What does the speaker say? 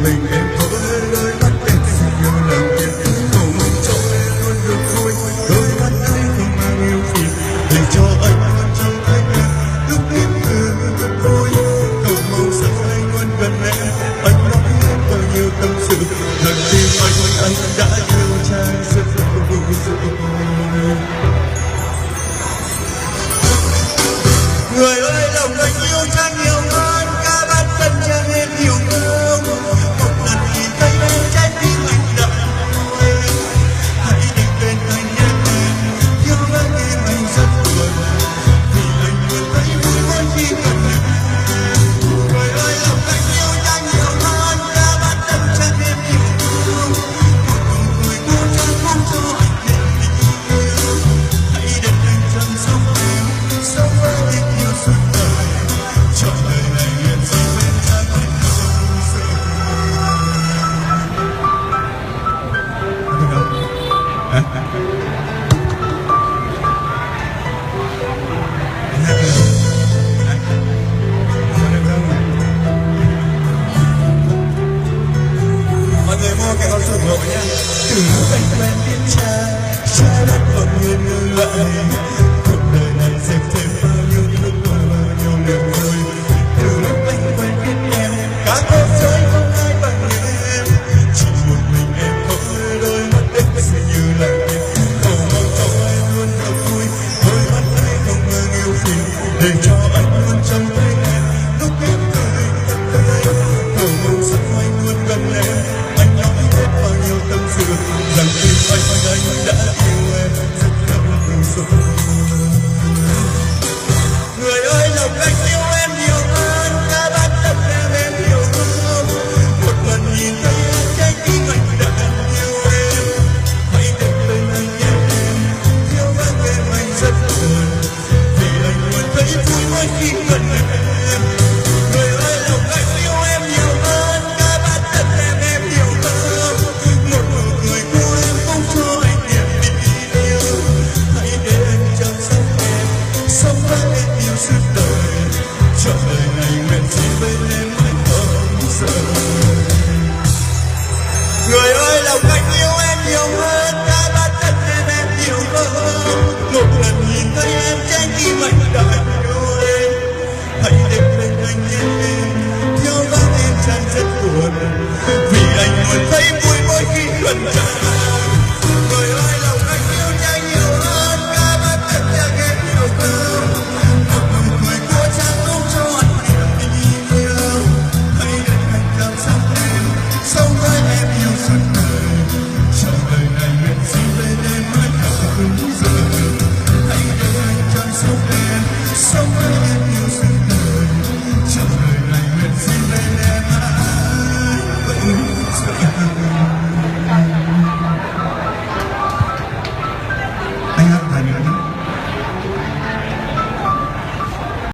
Mình em có đôi mắt em xin yêu làm việc cầu mong cho em luôn được vui đôi mắt ấy không mang yêu phiền để cho anh luôn trong anh em lúc em cứ vui cầu mong sao anh luôn gần em anh nói em bao nhiêu tâm sự lần tim anh đã yêu trai rất vui người ơi lòng anh yêu trai nhiều hơn cả bản thân chẳng em yêu thương mọi người mua cái con số ủng hộ nhé. Từ lúc anh quen biết cha đã còn nguyên ngưng lại cuộc đời này xem thêm bao nhiêu nước mơ bao nhiêu niềm vui. Từ lúc anh quen biết em cả thế giới không ai bằng em chỉ một mình em có đôi mắt em sẽ như là em cầu mong cho em luôn được vui đôi mắt ấy không ngừng yêu phiền để cho anh luôn trong tay em lúc em cười cầu mong sao anh luôn gần em anh nói hết bao nhiêu tâm sự rằng tim anh đã